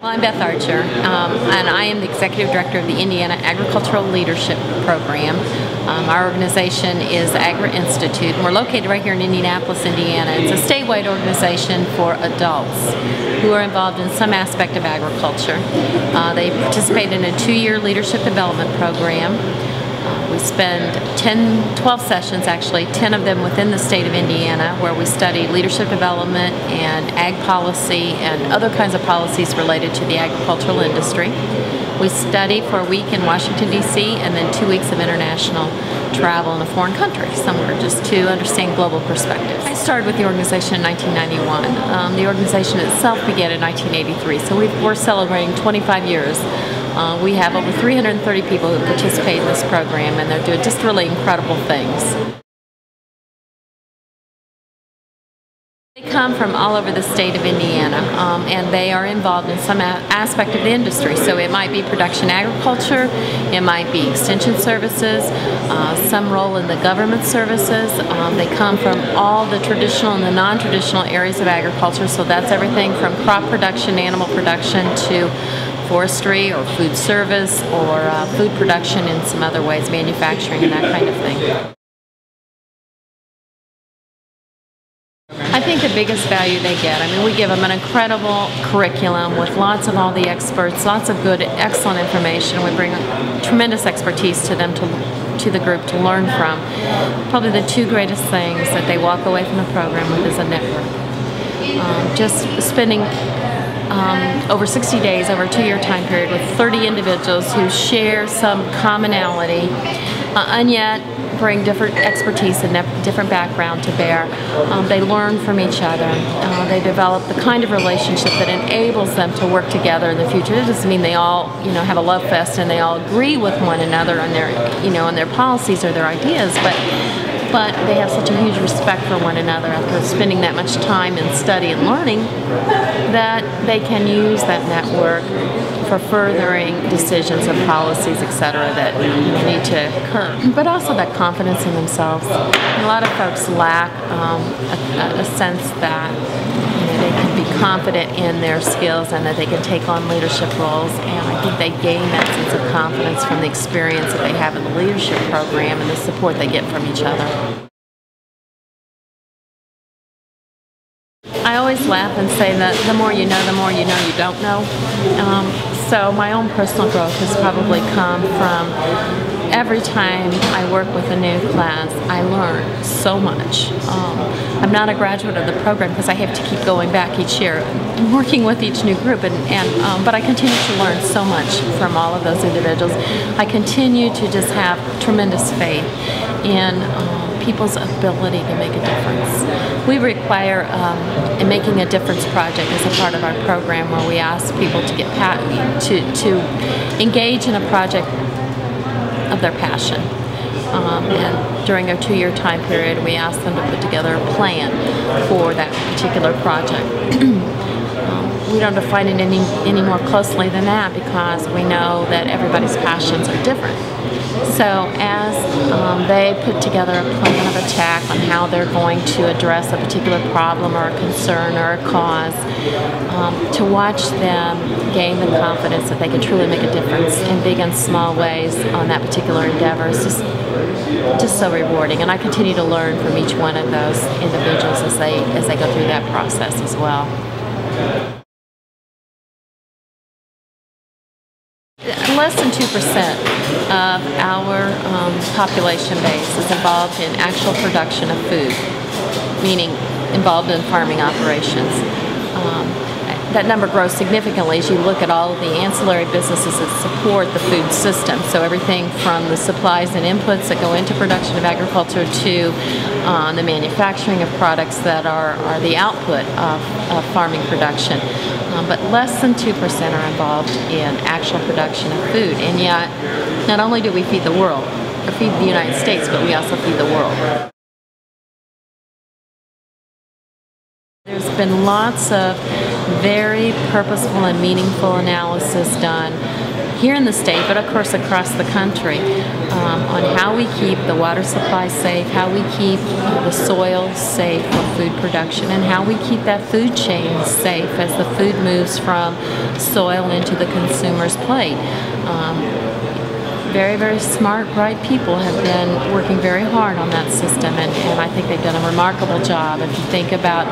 Well, I'm Beth Archer, and I am the Executive Director of the Indiana Agricultural Leadership Program. Our organization is Agri-Institute, and we're located right here in Indianapolis, Indiana. It's a statewide organization for adults who are involved in some aspect of agriculture. They participate in a 2-year leadership development program. We spend 12 sessions, actually, 10 of them within the state of Indiana, where we study leadership development and ag policy and other kinds of policies related to the agricultural industry. We study for a week in Washington, D.C., and then 2 weeks of international travel in a foreign country, somewhere just to understand global perspectives. I started with the organization in 1991. The organization itself began in 1983, so we're celebrating 25 years. We have over 330 people who participate in this program, and they're doing just really incredible things. They come from all over the state of Indiana, and they are involved in some aspect of the industry. So it might be production agriculture, it might be extension services, some role in the government services. They come from all the traditional and the non-traditional areas of agriculture, so that's everything from crop production, animal production, to forestry or food service or food production in some other ways, manufacturing and that kind of thing. I think the biggest value they get, we give them an incredible curriculum with lots of all the experts, lots of good, excellent information. We bring tremendous expertise to them, to the group to learn from. Probably the two greatest things that they walk away from the program with is a network. Just spending over 60 days, over a 2-year time period, with 30 individuals who share some commonality and yet bring different expertise and different background to bear. They learn from each other. They develop the kind of relationship that enables them to work together in the future. It doesn't mean they all, have a love fest and they all agree with one another on their, on their policies or their ideas, but they have such a huge respect for one another after spending that much time in study and learning that they can use that network for furthering decisions of policies, etc., that need to occur. But also that confidence in themselves. A lot of folks lack a sense that they can be confident in their skills and that they can take on leadership roles, and I think they gain that sense of confidence from the experience that they have in the leadership program and the support they get from each other. I always laugh and say that the more you know you don't know. So my own personal growth has probably come from every time I work with a new class, I learn so much. I'm not a graduate of the program because I have to keep going back each year and working with each new group, but I continue to learn so much from all of those individuals. I continue to just have tremendous faith in people's ability to make a difference. We require a Making a Difference project as a part of our program, where we ask people to engage in a project of their passion. And during a 2-year time period, we ask them to put together a plan for that particular project. We don't define it any more closely than that, because we know that everybody's passions are different. So as they put together a plan of attack on how they're going to address a particular problem or a concern or a cause, to watch them gain the confidence that they can truly make a difference in big and small ways on that particular endeavor is just so rewarding. And I continue to learn from each one of those individuals as they go through that process as well. Less than 2% of our population base is involved in actual production of food, meaning involved in farming operations. That number grows significantly as you look at all of the ancillary businesses that support the food system. So everything from the supplies and inputs that go into production of agriculture to the manufacturing of products that are the output of farming production. But less than 2% are involved in actual production of food. And yet, not only do we feed the world, or feed the United States, but we also feed the world. There's been lots of very purposeful and meaningful analysis done here in the state, but of course across the country, on how we keep the water supply safe, how we keep the soil safe for food production, and how we keep that food chain safe as the food moves from soil into the consumer's plate. Very, very smart, bright people have been working very hard on that system, and I think they've done a remarkable job. If you think about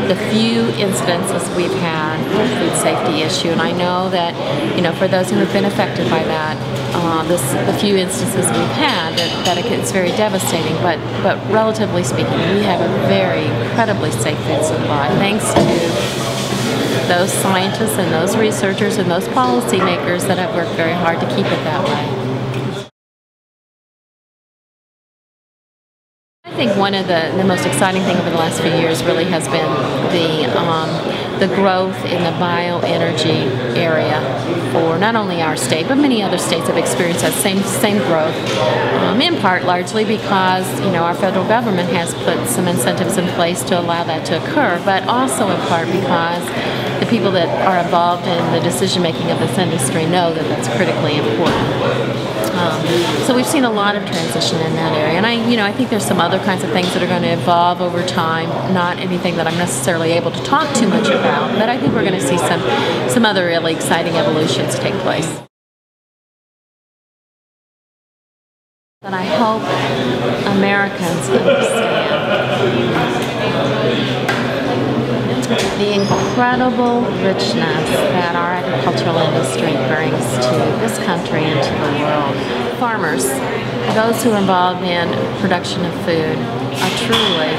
the few incidences we've had with the food safety issue, and I know that, for those who have been affected by that, the few instances we've had, that it's very devastating, but relatively speaking, we have a very incredibly safe food supply, thanks to those scientists and those researchers and those policymakers that have worked very hard to keep it that way. I think one of the most exciting things over the last few years really has been the growth in the bioenergy area for not only our state, but many other states have experienced that same growth, in part largely because our federal government has put some incentives in place to allow that to occur, but also in part because the people that are involved in the decision making of this industry know that that's critically important. So we've seen a lot of transition in that area, and I think there's some other kinds of things that are going to evolve over time. Not anything that I'm necessarily able to talk too much about, but I think we're going to see some other really exciting evolutions take place. And I hope Americans understand the incredible richness that our agricultural industry brings to this country and to the world. Farmers, those who are involved in production of food, are truly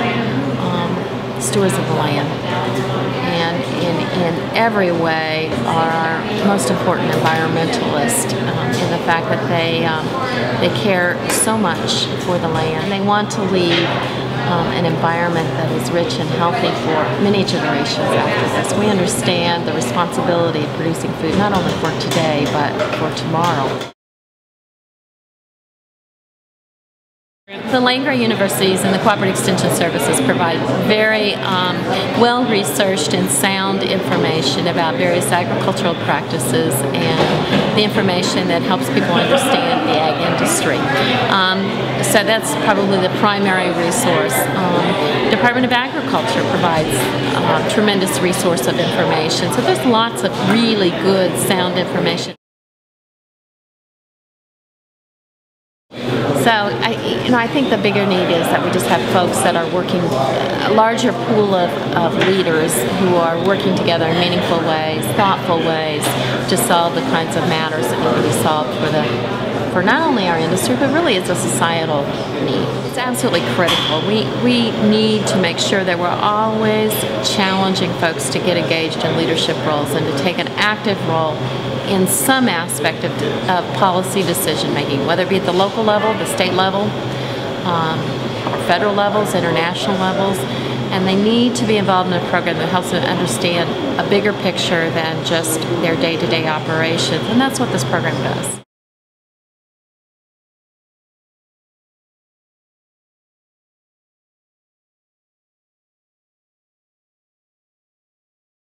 stewards of the land, and in every way are our most important environmentalists in the fact that they care so much for the land. They want to leave an environment that is rich and healthy for many generations after this. We understand the responsibility of producing food not only for today but for tomorrow. The land-grant universities and the Cooperative Extension Services provide very well-researched and sound information about various agricultural practices and the information that helps people understand the ag industry. So that's probably the primary resource. Department of Agriculture provides a tremendous resource of information. So there's lots of really good, sound information. So I think the bigger need is that we just have folks that are working, a larger pool of leaders who are working together in meaningful ways, thoughtful ways to solve the kinds of matters that need to be solved for not only our industry, but really it's a societal need. It's absolutely critical. We need to make sure that we're always challenging folks to get engaged in leadership roles and to take an active role in some aspect of policy decision making, whether it be at the local level, the state level, federal levels, international levels, and they need to be involved in a program that helps them understand a bigger picture than just their day-to-day operations, and that's what this program does.